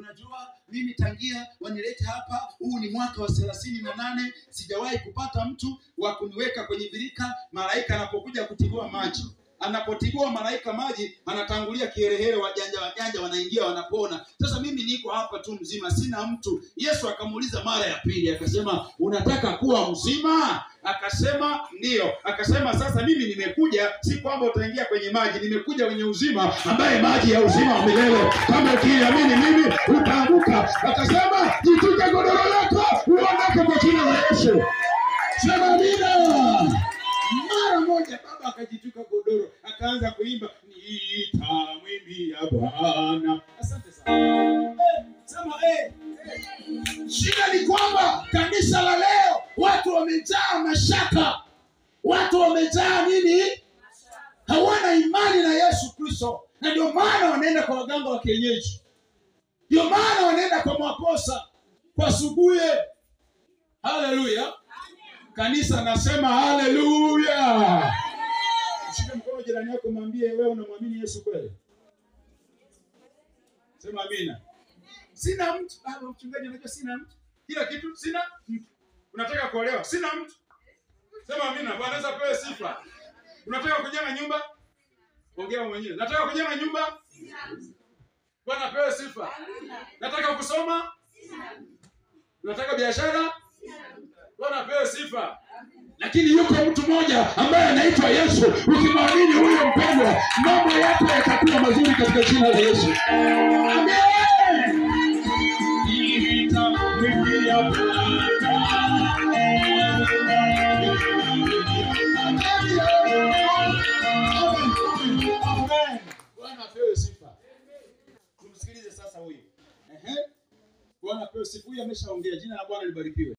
unajua mimi tangia wanilete hapa, huu ni mwaka wa 38, sijawahi kupata mtu wa kuniweka kwenye birika. Malaika anapokuja kutibua maji, anapotibua malaika maji, anatangulia kiherehere, wajanja wanaingia wanapona. Sasa mimi niko hapa tu mzima, sina mtu. Yesu akamuuliza mara ya pili, akasema, unataka kuwa mzima? Akasema ndio. Akasema, sasa mimi nimekuja si kwamba utaingia kwenye maji, nimekuja kwenye uzima, ambaye maji ya uzima wa milele. Kama ukiamini mimi utaanguka. Akasema, jituke godoro lako uondoke kwa jina la Yesu. Sema amina. Mara moja baba akajituka godoro, akaanza kuimba, nitamwimbia Bwana. Asante sana. Sema shida ni kwamba kanisa la leo watu wamejaa mashaka. Watu wamejaa nini? Hawana imani na Yesu Kristo. Na ndio maana wanaenda kwa waganga wa kienyeji. Ndio maana wanaenda kwa maposa, kwa subuye. Haleluya. Kanisa nasema haleluya. Shika mkono jirani yako, mwambie, wewe unamwamini Yesu kweli? Sema amina. Sina mtu. Mchungaji anajua sina mtu. Kila kitu sina mtu. Unataka kuolewa? Sina mtu. Sema amina. Bwana Yesu apewe sifa. Unataka kujenga nyumba? Ongea mwenyewe. Nataka kujenga nyumba? Bwana apewe sifa. Nataka kusoma? Unataka biashara? Bwana apewe sifa. Lakini yuko mtu mmoja ambaye anaitwa Yesu. Ukimwamini huyo mpendwa, mambo yako yatakuwa mazuri katika jina la Yesu. Amen. Bwana apewe sifa. Tumsikilize sasa huyu. Bwana apewe sifa. Huyu ameshaongea. Jina la Bwana libarikiwe.